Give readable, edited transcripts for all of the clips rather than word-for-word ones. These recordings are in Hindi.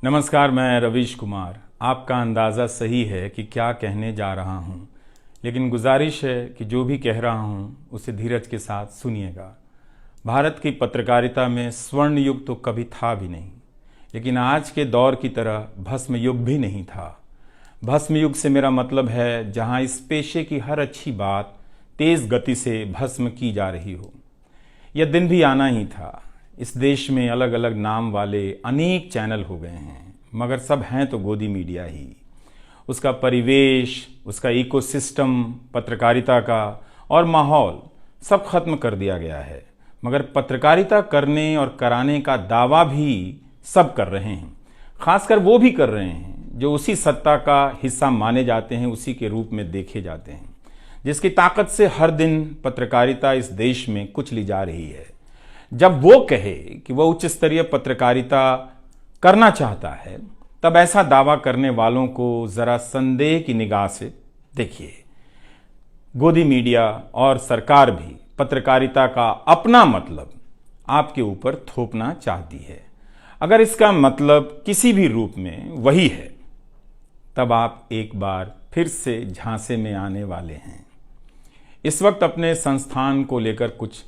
नमस्कार, मैं रवीश कुमार। आपका अंदाज़ा सही है कि क्या कहने जा रहा हूँ, लेकिन गुजारिश है कि जो भी कह रहा हूँ उसे धीरज के साथ सुनिएगा। भारत की पत्रकारिता में स्वर्ण युग तो कभी था भी नहीं, लेकिन आज के दौर की तरह भस्म युग भी नहीं था। भस्म युग से मेरा मतलब है जहाँ इस पेशे की हर अच्छी बात तेज़ गति से भस्म की जा रही हो। यह दिन भी आना ही था। इस देश में अलग अलग नाम वाले अनेक चैनल हो गए हैं, मगर सब हैं तो गोदी मीडिया ही। उसका परिवेश, उसका इकोसिस्टम, पत्रकारिता का और माहौल सब खत्म कर दिया गया है। मगर पत्रकारिता करने और कराने का दावा भी सब कर रहे हैं। खासकर वो भी कर रहे हैं जो उसी सत्ता का हिस्सा माने जाते हैं, उसी के रूप में देखे जाते हैं, जिसकी ताकत से हर दिन पत्रकारिता इस देश में कुचली जा रही है। जब वो कहे कि वह उच्च स्तरीय पत्रकारिता करना चाहता है, तब ऐसा दावा करने वालों को जरा संदेह की निगाह से देखिए। गोदी मीडिया और सरकार भी पत्रकारिता का अपना मतलब आपके ऊपर थोपना चाहती है। अगर इसका मतलब किसी भी रूप में वही है, तब आप एक बार फिर से झांसे में आने वाले हैं। इस वक्त अपने संस्थान को लेकर कुछ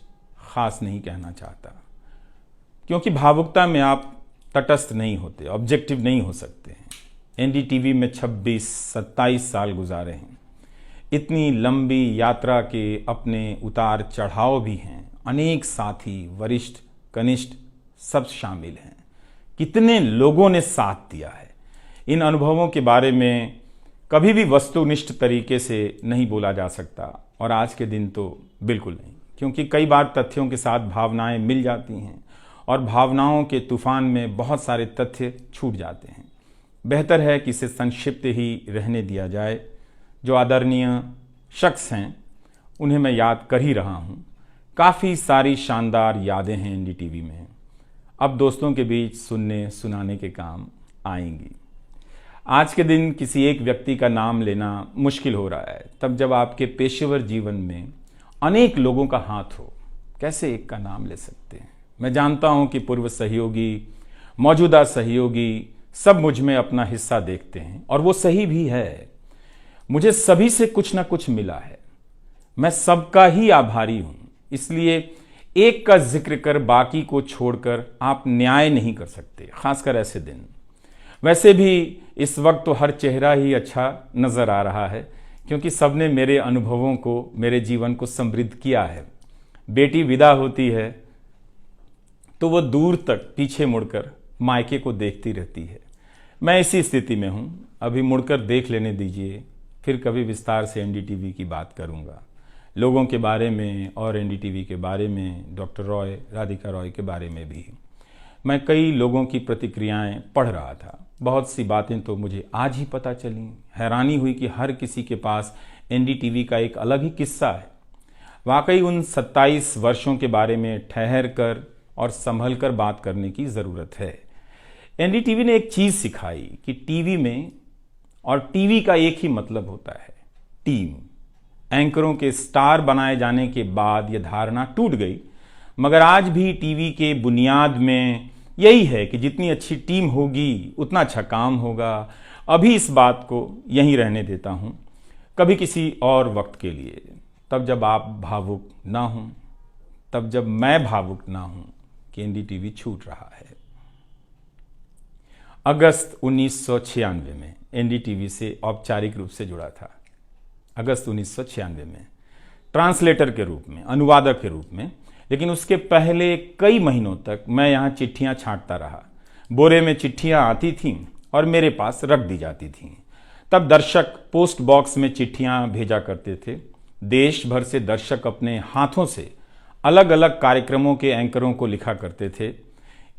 खास नहीं कहना चाहता, क्योंकि भावुकता में आप तटस्थ नहीं होते, ऑब्जेक्टिव नहीं हो सकते हैं। एनडीटीवी में 26-27 साल गुजारे हैं। इतनी लंबी यात्रा के अपने उतार चढ़ाव भी हैं। अनेक साथी, वरिष्ठ, कनिष्ठ सब शामिल हैं। कितने लोगों ने साथ दिया है। इन अनुभवों के बारे में कभी भी वस्तुनिष्ठ तरीके से नहीं बोला जा सकता, और आज के दिन तो बिल्कुल नहीं, क्योंकि कई बार तथ्यों के साथ भावनाएं मिल जाती हैं और भावनाओं के तूफान में बहुत सारे तथ्य छूट जाते हैं। बेहतर है कि इसे संक्षिप्त ही रहने दिया जाए। जो आदरणीय शख्स हैं उन्हें मैं याद कर ही रहा हूँ। काफ़ी सारी शानदार यादें हैं एनडीटीवी में, अब दोस्तों के बीच सुनने सुनाने के काम आएंगी। आज के दिन किसी एक व्यक्ति का नाम लेना मुश्किल हो रहा है, तब जब आपके पेशेवर जीवन में अनेक लोगों का हाथ हो, कैसे एक का नाम ले सकते हैं। मैं जानता हूं कि पूर्व सहयोगी, मौजूदा सहयोगी सब मुझ में अपना हिस्सा देखते हैं, और वो सही भी है। मुझे सभी से कुछ ना कुछ मिला है। मैं सबका ही आभारी हूं। इसलिए एक का जिक्र कर बाकी को छोड़कर आप न्याय नहीं कर सकते, खासकर ऐसे दिन। वैसे भी इस वक्त तो हर चेहरा ही अच्छा नजर आ रहा है, क्योंकि सबने मेरे अनुभवों को, मेरे जीवन को समृद्ध किया है। बेटी विदा होती है तो वो दूर तक पीछे मुड़कर मायके को देखती रहती है। मैं इसी स्थिति में हूँ। अभी मुड़कर देख लेने दीजिए, फिर कभी विस्तार से एनडीटीवी की बात करूँगा, लोगों के बारे में और एनडीटीवी के बारे में, डॉक्टर रॉय, राधिका रॉय के बारे में भी। मैं कई लोगों की प्रतिक्रियाएं पढ़ रहा था। बहुत सी बातें तो मुझे आज ही पता चली। हैरानी हुई कि हर किसी के पास एनडीटीवी का एक अलग ही किस्सा है। वाकई उन 27 वर्षों के बारे में ठहर कर और संभल कर बात करने की ज़रूरत है। एनडीटीवी ने एक चीज़ सिखाई कि टीवी में और टीवी का एक ही मतलब होता है, टीम। एंकरों के स्टार बनाए जाने के बाद यह धारणा टूट गई, मगर आज भी टीवी के बुनियाद में यही है कि जितनी अच्छी टीम होगी उतना अच्छा काम होगा। अभी इस बात को यहीं रहने देता हूं, कभी किसी और वक्त के लिए, तब जब आप भावुक ना हों, तब जब मैं भावुक ना हूं कि एनडीटीवी छूट रहा है। अगस्त 1996 में एनडीटीवी से औपचारिक रूप से जुड़ा था। अगस्त 1996 में ट्रांसलेटर के रूप में, अनुवादक के रूप में। लेकिन उसके पहले कई महीनों तक मैं यहाँ चिट्ठियाँ छांटता रहा। बोरे में चिट्ठियाँ आती थीं और मेरे पास रख दी जाती थीं। तब दर्शक पोस्ट बॉक्स में चिट्ठियाँ भेजा करते थे। देश भर से दर्शक अपने हाथों से अलग अलग कार्यक्रमों के एंकरों को लिखा करते थे।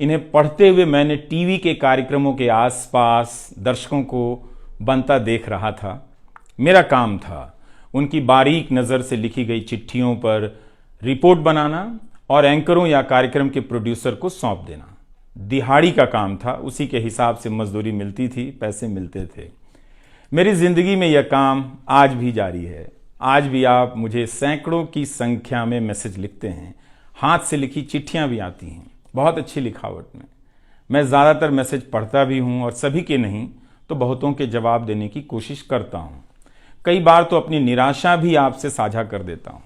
इन्हें पढ़ते हुए मैंने टीवी के कार्यक्रमों के आसपास दर्शकों को बनता देख रहा था। मेरा काम था उनकी बारीक नज़र से लिखी गई चिट्ठियों पर रिपोर्ट बनाना और एंकरों या कार्यक्रम के प्रोड्यूसर को सौंप देना। दिहाड़ी का काम था, उसी के हिसाब से मजदूरी मिलती थी, पैसे मिलते थे। मेरी जिंदगी में यह काम आज भी जारी है। आज भी आप मुझे सैकड़ों की संख्या में मैसेज लिखते हैं, हाथ से लिखी चिट्ठियां भी आती हैं, बहुत अच्छी लिखावट में। मैं ज़्यादातर मैसेज पढ़ता भी हूँ और सभी के नहीं तो बहुतों के जवाब देने की कोशिश करता हूँ। कई बार तो अपनी निराशा भी आपसे साझा कर देता हूँ।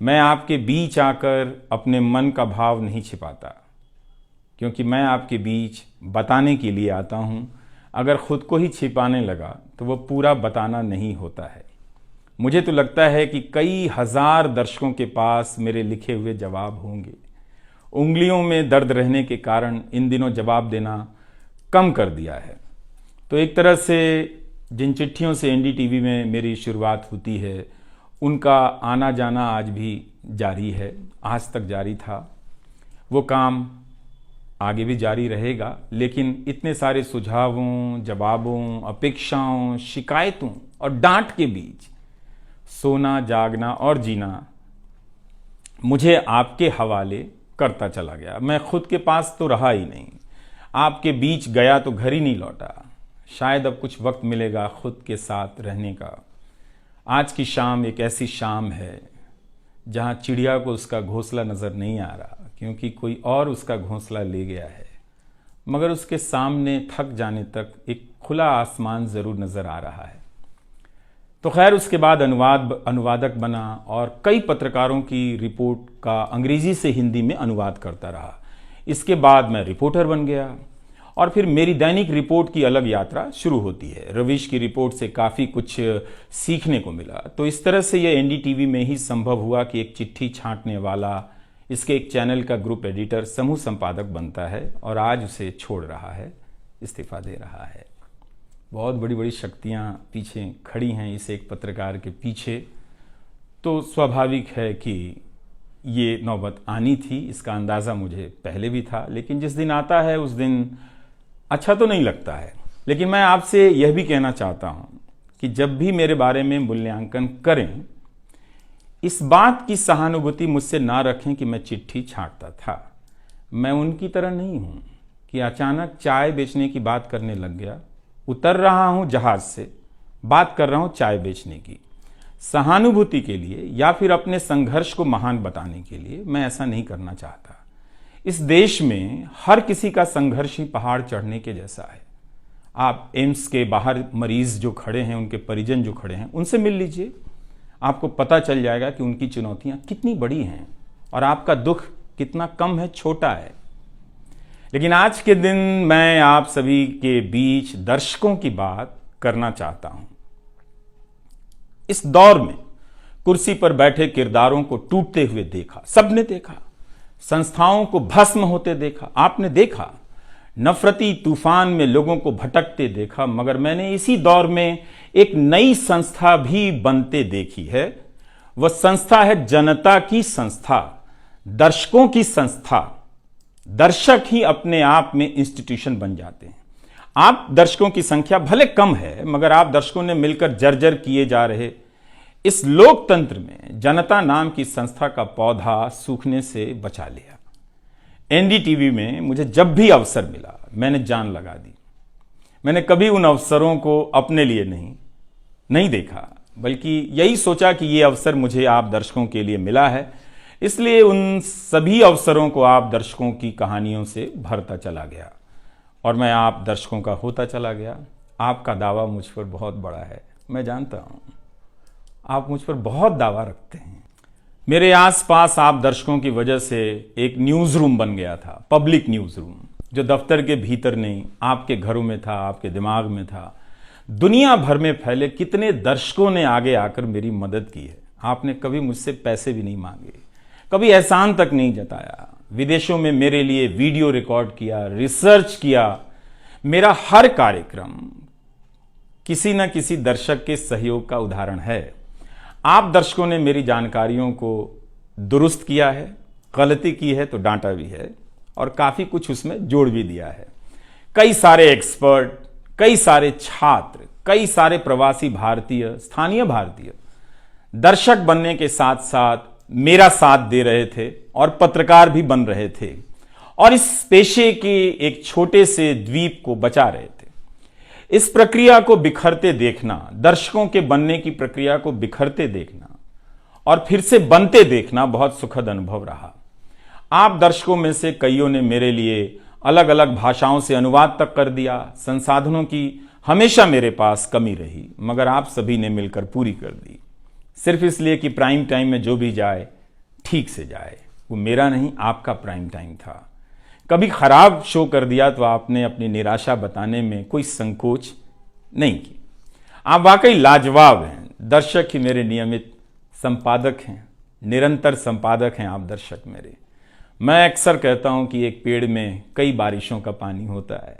मैं आपके बीच आकर अपने मन का भाव नहीं छिपाता, क्योंकि मैं आपके बीच बताने के लिए आता हूँ। अगर खुद को ही छिपाने लगा तो वो पूरा बताना नहीं होता है। मुझे तो लगता है कि कई हजार दर्शकों के पास मेरे लिखे हुए जवाब होंगे। उंगलियों में दर्द रहने के कारण इन दिनों जवाब देना कम कर दिया है। तो एक तरह से जिन चिट्ठियों से एनडीटीवी में मेरी शुरुआत होती है, उनका आना जाना आज भी जारी है, आज तक जारी था। वो काम आगे भी जारी रहेगा, लेकिन इतने सारे सुझावों, जवाबों, अपेक्षाओं, शिकायतों और डांट के बीच सोना, जागना और जीना मुझे आपके हवाले करता चला गया। मैं खुद के पास तो रहा ही नहीं, आपके बीच गया तो घर ही नहीं लौटा। शायद अब कुछ वक्त मिलेगा खुद के साथ रहने का। आज की शाम एक ऐसी शाम है जहां चिड़िया को उसका घोंसला नजर नहीं आ रहा, क्योंकि कोई और उसका घोंसला ले गया है, मगर उसके सामने थक जाने तक एक खुला आसमान जरूर नजर आ रहा है। तो खैर, उसके बाद अनुवादक बना और कई पत्रकारों की रिपोर्ट का अंग्रेजी से हिंदी में अनुवाद करता रहा। इसके बाद मैं रिपोर्टर बन गया और फिर मेरी दैनिक रिपोर्ट की अलग यात्रा शुरू होती है। रवीश की रिपोर्ट से काफ़ी कुछ सीखने को मिला। तो इस तरह से यह एनडीटीवी में ही संभव हुआ कि एक चिट्ठी छांटने वाला इसके एक चैनल का ग्रुप एडिटर, समूह संपादक बनता है और आज उसे छोड़ रहा है, इस्तीफा दे रहा है। बहुत बड़ी बड़ी शक्तियां पीछे खड़ी हैं इस एक पत्रकार के पीछे। तो स्वाभाविक है कि ये नौबत आनी थी, इसका अंदाज़ा मुझे पहले भी था। लेकिन जिस दिन आता है उस दिन अच्छा तो नहीं लगता है। लेकिन मैं आपसे यह भी कहना चाहता हूं कि जब भी मेरे बारे में मूल्यांकन करें, इस बात की सहानुभूति मुझसे ना रखें कि मैं चिट्ठी छांटता था। मैं उनकी तरह नहीं हूं कि अचानक चाय बेचने की बात करने लग गया। उतर रहा हूं जहाज से, बात कर रहा हूं चाय बेचने की। सहानुभूति के लिए या फिर अपने संघर्ष को महान बताने के लिए मैं ऐसा नहीं करना चाहता। इस देश में हर किसी का संघर्ष ही पहाड़ चढ़ने के जैसा है। आप एम्स के बाहर मरीज जो खड़े हैं, उनके परिजन जो खड़े हैं, उनसे मिल लीजिए। आपको पता चल जाएगा कि उनकी चुनौतियां कितनी बड़ी हैं और आपका दुख कितना कम है, छोटा है। लेकिन आज के दिन मैं आप सभी के बीच दर्शकों की बात करना चाहता हूं। इस दौर में कुर्सी पर बैठे किरदारों को टूटते हुए देखा, सबने देखा। संस्थाओं को भस्म होते देखा, आपने देखा। नफरती तूफान में लोगों को भटकते देखा, मगर मैंने इसी दौर में एक नई संस्था भी बनते देखी है। वह संस्था है जनता की संस्था, दर्शकों की संस्था। दर्शक ही अपने आप में इंस्टीट्यूशन बन जाते हैं। आप दर्शकों की संख्या भले कम है, मगर आप दर्शकों ने मिलकर जर्जर किए जा रहे इस लोकतंत्र में जनता नाम की संस्था का पौधा सूखने से बचा लिया। एनडीटीवी में मुझे जब भी अवसर मिला मैंने जान लगा दी। मैंने कभी उन अवसरों को अपने लिए नहीं देखा, बल्कि यही सोचा कि ये अवसर मुझे आप दर्शकों के लिए मिला है, इसलिए उन सभी अवसरों को आप दर्शकों की कहानियों से भरता चला गया और मैं आप दर्शकों का होता चला गया। आपका दावा मुझ पर बहुत बड़ा है, मैं जानता हूं। आप मुझ पर बहुत दावा रखते हैं। मेरे आसपास आप दर्शकों की वजह से एक न्यूज़ रूम बन गया था, पब्लिक न्यूज़ रूम, जो दफ्तर के भीतर नहीं, आपके घरों में था, आपके दिमाग में था। दुनिया भर में फैले कितने दर्शकों ने आगे आकर मेरी मदद की है। आपने कभी मुझसे पैसे भी नहीं मांगे, कभी एहसान तक नहीं जताया। विदेशों में मेरे लिए वीडियो रिकॉर्ड किया, रिसर्च किया। मेरा हर कार्यक्रम किसी न किसी दर्शक के सहयोग का उदाहरण है। आप दर्शकों ने मेरी जानकारियों को दुरुस्त किया है, गलती की है तो डांटा भी है और काफी कुछ उसमें जोड़ भी दिया है। कई सारे एक्सपर्ट, कई सारे छात्र, कई सारे प्रवासी भारतीय, स्थानीय भारतीय दर्शक बनने के साथ साथ मेरा साथ दे रहे थे और पत्रकार भी बन रहे थे और इस पेशे के एक छोटे से द्वीप को बचा रहे थे। इस प्रक्रिया को बिखरते देखना, दर्शकों के बनने की प्रक्रिया को बिखरते देखना और फिर से बनते देखना बहुत सुखद अनुभव रहा। आप दर्शकों में से कईयों ने मेरे लिए अलग अलग भाषाओं से अनुवाद तक कर दिया। संसाधनों की हमेशा मेरे पास कमी रही, मगर आप सभी ने मिलकर पूरी कर दी, सिर्फ इसलिए कि प्राइम टाइम में जो भी जाए ठीक से जाए। वो मेरा नहीं, आपका प्राइम टाइम था। कभी खराब शो कर दिया तो आपने अपनी निराशा बताने में कोई संकोच नहीं की। आप वाकई लाजवाब हैं। दर्शक ही मेरे नियमित संपादक हैं, निरंतर संपादक हैं आप दर्शक मेरे। मैं अक्सर कहता हूं कि एक पेड़ में कई बारिशों का पानी होता है।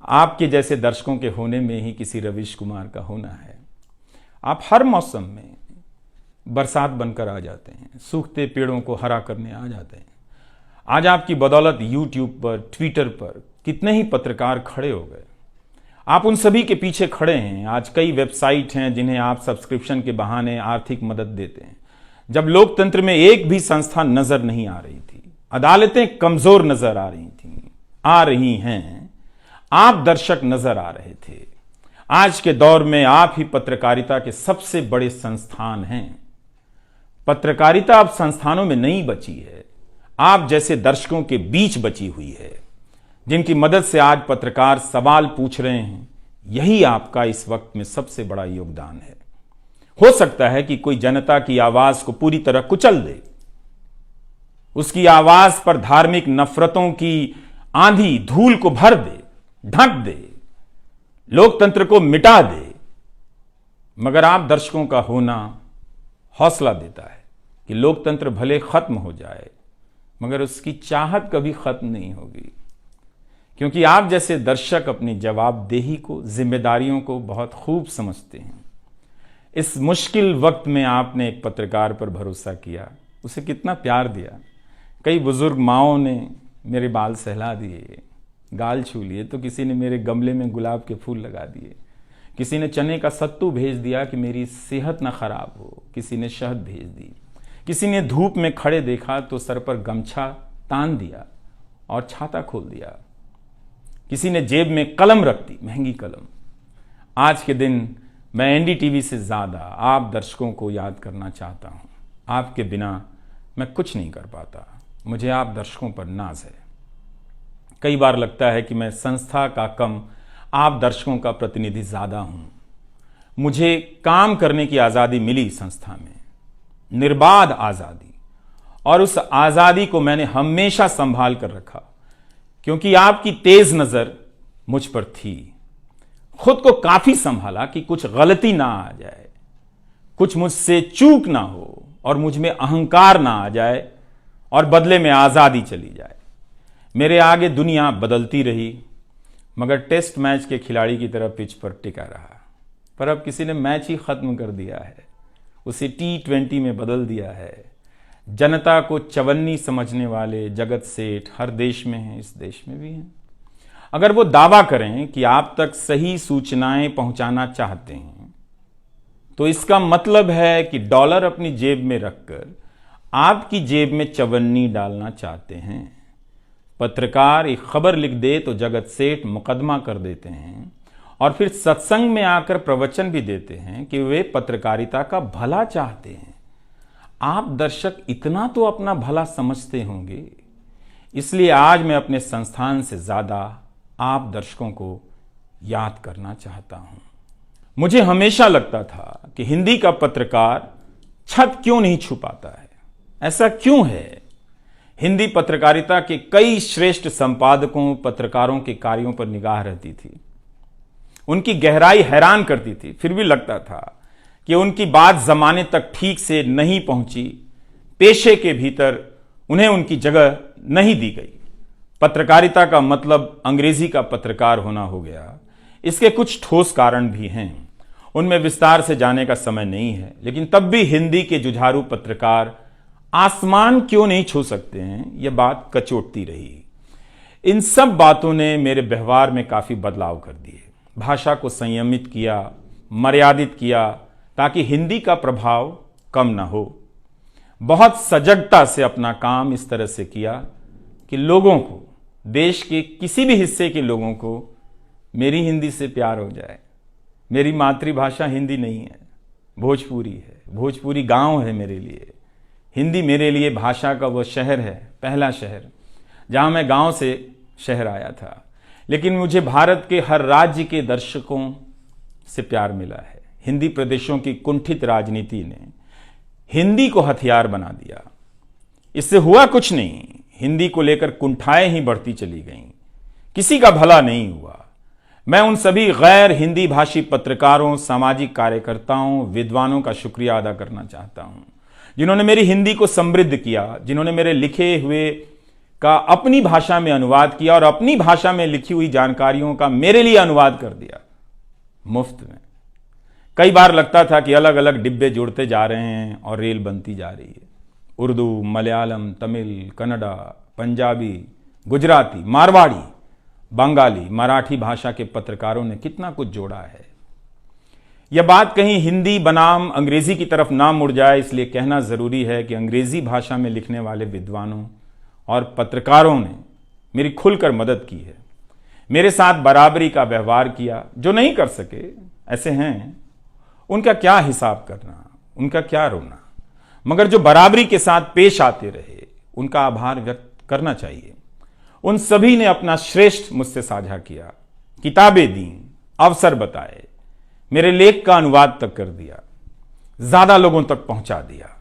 आपके जैसे दर्शकों के होने में ही किसी रवीश कुमार का होना है। आप हर मौसम में बरसात बनकर आ जाते हैं, सूखते पेड़ों को हरा करने आ जाते हैं। आज आपकी बदौलत यूट्यूब पर, ट्विटर पर कितने ही पत्रकार खड़े हो गए। आप उन सभी के पीछे खड़े हैं। आज कई वेबसाइट हैं जिन्हें आप सब्सक्रिप्शन के बहाने आर्थिक मदद देते हैं। जब लोकतंत्र में एक भी संस्था नजर नहीं आ रही थी, अदालतें कमजोर नजर आ रही थी, आ रही हैं, आप दर्शक नजर आ रहे थे। आज के दौर में आप ही पत्रकारिता के सबसे बड़े संस्थान हैं। पत्रकारिता अब संस्थानों में नहीं बची है, आप जैसे दर्शकों के बीच बची हुई है, जिनकी मदद से आज पत्रकार सवाल पूछ रहे हैं। यही आपका इस वक्त में सबसे बड़ा योगदान है। हो सकता है कि कोई जनता की आवाज को पूरी तरह कुचल दे, उसकी आवाज पर धार्मिक नफरतों की आंधी धूल को भर दे, ढक दे, लोकतंत्र को मिटा दे, मगर आप दर्शकों का होना हौसला देता है कि लोकतंत्र भले खत्म हो जाए, मगर उसकी चाहत कभी खत्म नहीं होगी, क्योंकि आप जैसे दर्शक अपनी जवाबदेही को, जिम्मेदारियों को बहुत खूब समझते हैं। इस मुश्किल वक्त में आपने एक पत्रकार पर भरोसा किया, उसे कितना प्यार दिया। कई बुजुर्ग माओं ने मेरे बाल सहला दिए, गाल छू लिए, तो किसी ने मेरे गमले में गुलाब के फूल लगा दिए, किसी ने चने का सत्तू भेज दिया कि मेरी सेहत ना खराब हो, किसी ने शहद भेज दी, किसी ने धूप में खड़े देखा तो सर पर गमछा तान दिया और छाता खोल दिया, किसी ने जेब में कलम रख दी, महंगी कलम। आज के दिन मैं एनडीटीवी से ज्यादा आप दर्शकों को याद करना चाहता हूं। आपके बिना मैं कुछ नहीं कर पाता। मुझे आप दर्शकों पर नाज है। कई बार लगता है कि मैं संस्था का कम, आप दर्शकों का प्रतिनिधि ज्यादा हूं। मुझे काम करने की आजादी मिली संस्था में, निर्बाध आजादी, और उस आजादी को मैंने हमेशा संभाल कर रखा, क्योंकि आपकी तेज नजर मुझ पर थी। खुद को काफी संभाला कि कुछ गलती ना आ जाए, कुछ मुझसे चूक ना हो और मुझ में अहंकार ना आ जाए और बदले में आजादी चली जाए। मेरे आगे दुनिया बदलती रही, मगर टेस्ट मैच के खिलाड़ी की तरह पिच पर टिका रहा। पर अब किसी ने मैच ही खत्म कर दिया है, उसे T20 में बदल दिया है। जनता को चवन्नी समझने वाले जगत सेठ हर देश में हैं, इस देश में भी हैं। अगर वो दावा करें कि आप तक सही सूचनाएं पहुंचाना चाहते हैं, तो इसका मतलब है कि डॉलर अपनी जेब में रखकर आपकी जेब में चवन्नी डालना चाहते हैं। पत्रकार एक खबर लिख दे तो जगत सेठ मुकदमा कर देते हैं और फिर सत्संग में आकर प्रवचन भी देते हैं कि वे पत्रकारिता का भला चाहते हैं। आप दर्शक इतना तो अपना भला समझते होंगे। इसलिए आज मैं अपने संस्थान से ज्यादा आप दर्शकों को याद करना चाहता हूं। मुझे हमेशा लगता था कि हिंदी का पत्रकार छत क्यों नहीं छुपाता है। ऐसा क्यों है? हिंदी पत्रकारिता के कई श्रेष्ठ संपादकों, पत्रकारों के कार्यों पर निगाह रहती थी। उनकी गहराई हैरान करती थी। फिर भी लगता था कि उनकी बात जमाने तक ठीक से नहीं पहुंची, पेशे के भीतर उन्हें उनकी जगह नहीं दी गई। पत्रकारिता का मतलब अंग्रेजी का पत्रकार होना हो गया। इसके कुछ ठोस कारण भी हैं, उनमें विस्तार से जाने का समय नहीं है। लेकिन तब भी हिंदी के जुझारू पत्रकार आसमान क्यों नहीं छू सकते हैं, यह बात कचोटती रही। इन सब बातों ने मेरे व्यवहार में काफी बदलाव कर दिए। भाषा को संयमित किया, मर्यादित किया, ताकि हिंदी का प्रभाव कम ना हो। बहुत सजगता से अपना काम इस तरह से किया कि लोगों को, देश के किसी भी हिस्से के लोगों को मेरी हिंदी से प्यार हो जाए। मेरी मातृभाषा हिंदी नहीं है, भोजपुरी है। भोजपुरी गांव है मेरे लिए। हिंदी मेरे लिए भाषा का वह शहर है, पहला शहर, जहां मैं गांव से शहर आया था, लेकिन मुझे भारत के हर राज्य के दर्शकों से प्यार मिला है। हिंदी प्रदेशों की कुंठित राजनीति ने हिंदी को हथियार बना दिया। इससे हुआ कुछ नहीं, हिंदी को लेकर कुंठाएं ही बढ़ती चली गईं, किसी का भला नहीं हुआ। मैं उन सभी गैर हिंदी भाषी पत्रकारों, सामाजिक कार्यकर्ताओं, विद्वानों का शुक्रिया अदा करना चाहता हूं, जिन्होंने मेरी हिंदी को समृद्ध किया, जिन्होंने मेरे लिखे हुए का अपनी भाषा में अनुवाद किया और अपनी भाषा में लिखी हुई जानकारियों का मेरे लिए अनुवाद कर दिया मुफ्त में। कई बार लगता था कि अलग अलग डिब्बे जुड़ते जा रहे हैं और रेल बनती जा रही है। उर्दू, मलयालम, तमिल, कन्नड़ा, पंजाबी, गुजराती, मारवाड़ी, बंगाली, मराठी भाषा के पत्रकारों ने कितना कुछ जोड़ा है। यह बात कहीं हिंदी बनाम अंग्रेजी की तरफ ना मुड़ जाए, इसलिए कहना जरूरी है कि अंग्रेजी भाषा में लिखने वाले विद्वानों और पत्रकारों ने मेरी खुलकर मदद की है, मेरे साथ बराबरी का व्यवहार किया। जो नहीं कर सके, ऐसे हैं, उनका क्या हिसाब करना, उनका क्या रोना, मगर जो बराबरी के साथ पेश आते रहे, उनका आभार व्यक्त करना चाहिए। उन सभी ने अपना श्रेष्ठ मुझसे साझा किया, किताबें दी, अवसर बताए, मेरे लेख का अनुवाद तक कर दिया, ज्यादा लोगों तक पहुंचा दिया।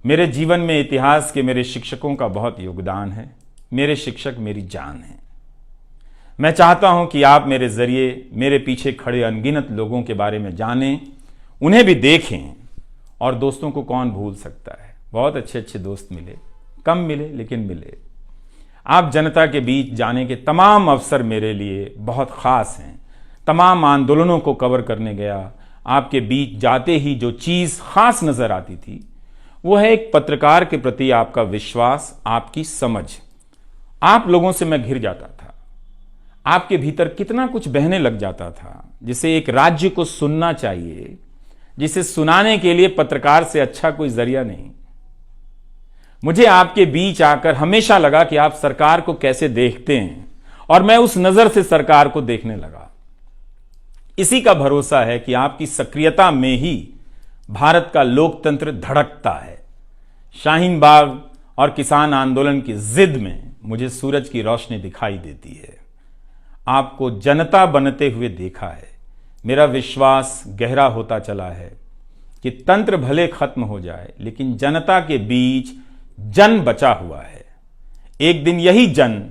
मेरे जीवन में इतिहास के मेरे शिक्षकों का बहुत योगदान है। मेरे शिक्षक मेरी जान है। मैं चाहता हूं कि आप मेरे जरिए मेरे पीछे खड़े अनगिनत लोगों के बारे में जानें, उन्हें भी देखें। और दोस्तों को कौन भूल सकता है, बहुत अच्छे अच्छे दोस्त मिले, कम मिले लेकिन मिले। आप जनता के बीच जाने के तमाम अवसर मेरे लिए बहुत खास हैं। तमाम आंदोलनों को कवर करने गया, आपके बीच जाते ही जो चीज खास नजर आती थी वो है एक पत्रकार के प्रति आपका विश्वास, आपकी समझ। आप लोगों से मैं घिर जाता था। आपके भीतर कितना कुछ बहने लग जाता था, जिसे एक राज्य को सुनना चाहिए, जिसे सुनाने के लिए पत्रकार से अच्छा कोई जरिया नहीं। मुझे आपके बीच आकर हमेशा लगा कि आप सरकार को कैसे देखते हैं, और मैं उस नजर से सरकार को देखने लगा। इसी का भरोसा है कि आपकी सक्रियता में ही भारत का लोकतंत्र धड़कता है। शाहीन बाग और किसान आंदोलन की जिद में मुझे सूरज की रोशनी दिखाई देती है। आपको जनता बनते हुए देखा है। मेरा विश्वास गहरा होता चला है कि तंत्र भले खत्म हो जाए, लेकिन जनता के बीच जन बचा हुआ है। एक दिन यही जन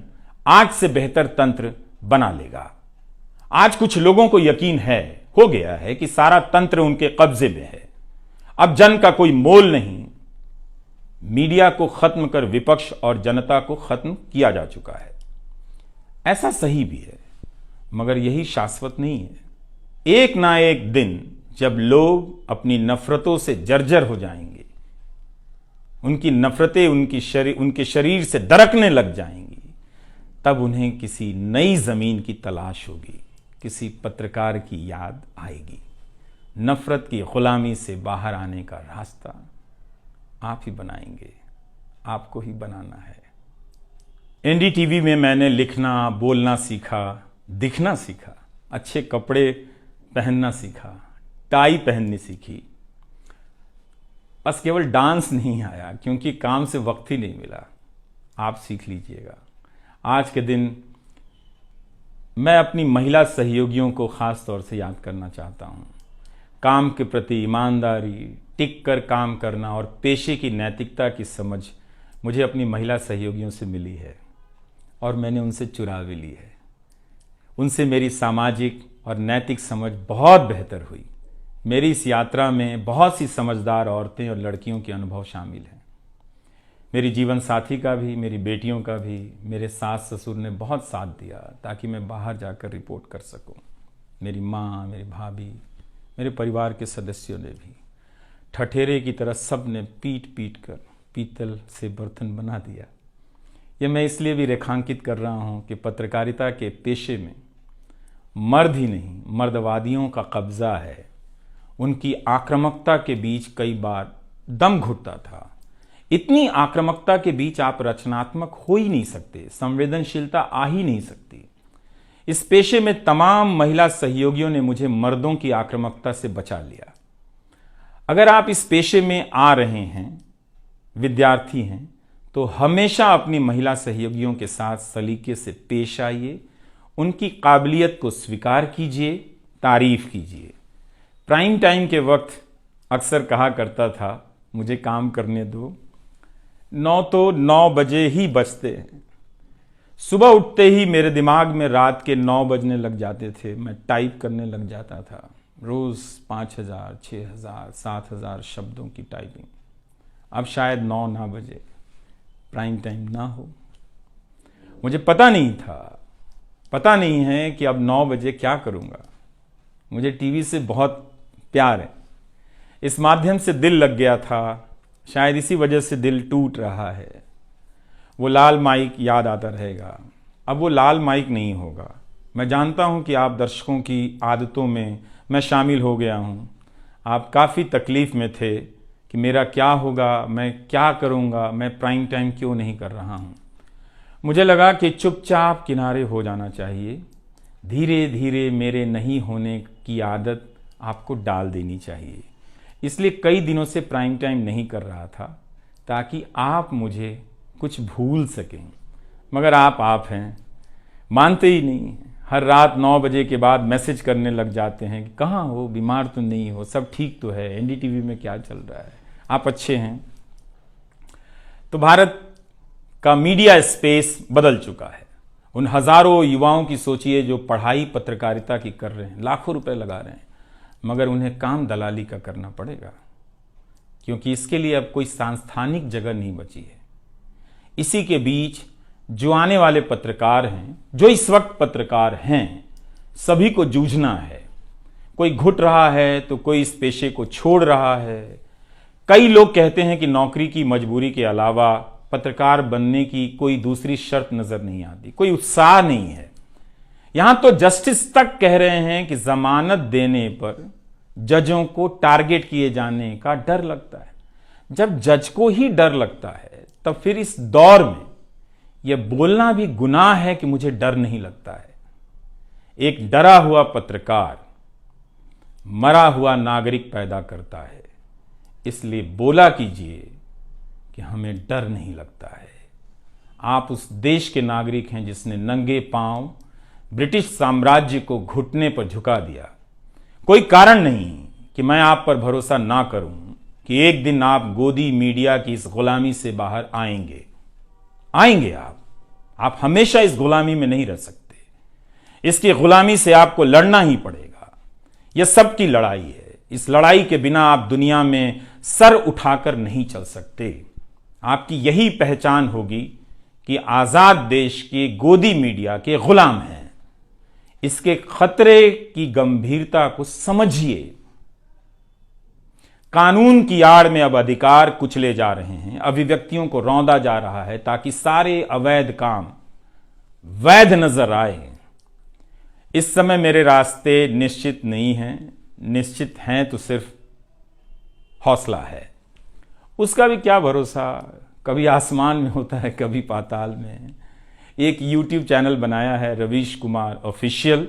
आज से बेहतर तंत्र बना लेगा। आज कुछ लोगों को यकीन हो गया है कि सारा तंत्र उनके कब्जे में है। अब जन का कोई मोल नहीं। मीडिया को खत्म कर विपक्ष और जनता को खत्म किया जा चुका है। ऐसा सही भी है, मगर यही शाश्वत नहीं है। एक ना एक दिन जब लोग अपनी नफरतों से जर्जर हो जाएंगे, उनकी नफरतें उनके शरीर से दरकने लग जाएंगी, तब उन्हें किसी नई जमीन की तलाश होगी, किसी पत्रकार की याद आएगी। नफरत की गुलामी से बाहर आने का रास्ता आप ही बनाएंगे, आपको ही बनाना है। एनडीटीवी में मैंने लिखना, बोलना सीखा, दिखना सीखा, अच्छे कपड़े पहनना सीखा, टाई पहननी सीखी। बस केवल डांस नहीं आया, क्योंकि काम से वक्त ही नहीं मिला। आप सीख लीजिएगा। आज के दिन मैं अपनी महिला सहयोगियों को खास तौर से याद करना चाहता हूं। काम के प्रति ईमानदारी, टिक कर काम करना और पेशे की नैतिकता की समझ मुझे अपनी महिला सहयोगियों से मिली है, और मैंने उनसे चुरा भी ली है। उनसे मेरी सामाजिक और नैतिक समझ बहुत बेहतर हुई। मेरी इस यात्रा में बहुत सी समझदार औरतें और लड़कियों के अनुभव शामिल हैं। मेरी जीवन साथी का भी, मेरी बेटियों का भी, मेरे सास ससुर ने बहुत साथ दिया ताकि मैं बाहर जाकर रिपोर्ट कर सकूं। मेरी माँ, मेरी भाभी, मेरे परिवार के सदस्यों ने भी ठठेरे की तरह सब ने पीट पीट कर पीतल से बर्तन बना दिया। यह मैं इसलिए भी रेखांकित कर रहा हूं कि पत्रकारिता के पेशे में मर्द ही नहीं, मर्दवादियों का कब्जा है। उनकी आक्रामकता के बीच कई बार दम घुटता था। इतनी आक्रामकता के बीच आप रचनात्मक हो ही नहीं सकते, संवेदनशीलता आ ही नहीं सकती। इस पेशे में तमाम महिला सहयोगियों ने मुझे मर्दों की आक्रामकता से बचा लिया। अगर आप इस पेशे में आ रहे हैं, विद्यार्थी हैं, तो हमेशा अपनी महिला सहयोगियों के साथ सलीके से पेश आइए, उनकी काबिलियत को स्वीकार कीजिए, तारीफ कीजिए। प्राइम टाइम के वक्त अक्सर कहा करता था, मुझे काम करने दो, 9 बजे ही बजते हैं। सुबह उठते ही मेरे दिमाग में रात के 9 बजने लग जाते थे। मैं टाइप करने लग जाता था, रोज़ 5000, 6000, 7000 शब्दों की टाइपिंग। अब शायद 9 ना बजे, प्राइम टाइम ना हो। मुझे पता नहीं था, पता नहीं है कि अब 9 बजे क्या करूँगा। मुझे टीवी से बहुत प्यार है, इस माध्यम से दिल लग गया था, शायद इसी वजह से दिल टूट रहा है। वो लाल माइक याद आता रहेगा। अब वो लाल माइक नहीं होगा। मैं जानता हूं कि आप दर्शकों की आदतों में मैं शामिल हो गया हूं। आप काफ़ी तकलीफ़ में थे कि मेरा क्या होगा, मैं क्या करूंगा, मैं प्राइम टाइम क्यों नहीं कर रहा हूं। मुझे लगा कि चुपचाप किनारे हो जाना चाहिए। धीरे धीरे मेरे नहीं होने की आदत आपको डाल देनी चाहिए। इसलिए कई दिनों से प्राइम टाइम नहीं कर रहा था, ताकि आप मुझे कुछ भूल सकें। मगर आप हैं, मानते ही नहीं। हर रात 9 बजे के बाद मैसेज करने लग जाते हैं कि कहाँ हो, बीमार तो नहीं हो, सब ठीक तो है, एनडीटीवी में क्या चल रहा है, आप अच्छे हैं। तो भारत का मीडिया स्पेस बदल चुका है। उन हजारों युवाओं की सोचिए जो पढ़ाई पत्रकारिता की कर रहे हैं, लाखों रुपए लगा रहे हैं, मगर उन्हें काम दलाली का करना पड़ेगा, क्योंकि इसके लिए अब कोई सांस्थानिक जगह नहीं बची है। इसी के बीच जो आने वाले पत्रकार हैं, जो इस वक्त पत्रकार हैं, सभी को जूझना है। कोई घुट रहा है तो कोई इस पेशे को छोड़ रहा है। कई लोग कहते हैं कि नौकरी की मजबूरी के अलावा पत्रकार बनने की कोई दूसरी शर्त नजर नहीं आती, कोई उत्साह नहीं है। यहां तो जस्टिस तक कह रहे हैं कि जमानत देने पर जजों को टारगेट किए जाने का डर लगता है। जब जज को ही डर लगता है, तब फिर इस दौर में यह बोलना भी गुनाह है कि मुझे डर नहीं लगता है। एक डरा हुआ पत्रकार मरा हुआ नागरिक पैदा करता है। इसलिए बोला कीजिए कि हमें डर नहीं लगता है। आप उस देश के नागरिक हैं जिसने नंगे पांव ब्रिटिश साम्राज्य को घुटने पर झुका दिया। कोई कारण नहीं कि मैं आप पर भरोसा ना करूं कि एक दिन आप गोदी मीडिया की इस गुलामी से बाहर आएंगे। आप हमेशा इस गुलामी में नहीं रह सकते। इसकी गुलामी से आपको लड़ना ही पड़ेगा। यह सबकी लड़ाई है। इस लड़ाई के बिना आप दुनिया में सर उठाकर नहीं चल सकते। आपकी यही पहचान होगी कि आजाद देश के गोदी मीडिया के गुलाम हैं। इसके खतरे की गंभीरता को समझिए। कानून की आड़ में अब अधिकार कुचले जा रहे हैं, अभिव्यक्तियों को रौंदा जा रहा है ताकि सारे अवैध काम वैध नजर आए। इस समय मेरे रास्ते निश्चित नहीं हैं, निश्चित हैं तो सिर्फ हौसला है। उसका भी क्या भरोसा, कभी आसमान में होता है, कभी पाताल में। एक YouTube चैनल बनाया है रवीश कुमार ऑफिशियल,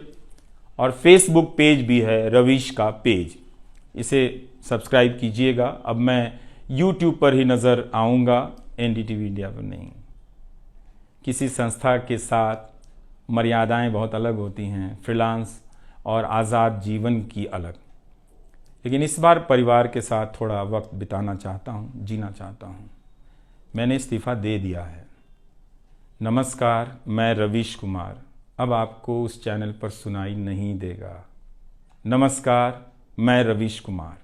और फेसबुक पेज भी है रवीश का पेज। इसे सब्सक्राइब कीजिएगा। अब मैं YouTube पर ही नज़र आऊँगा, एनडीटीवी इंडिया पर नहीं। किसी संस्था के साथ मर्यादाएं बहुत अलग होती हैं, फ्रीलांस और आज़ाद जीवन की अलग। लेकिन इस बार परिवार के साथ थोड़ा वक्त बिताना चाहता हूँ, जीना चाहता हूँ। मैंने इस्तीफ़ा दे दिया है। नमस्कार, मैं रवीश कुमार अब आपको उस चैनल पर सुनाई नहीं देगा। नमस्कार, मैं रवीश कुमार।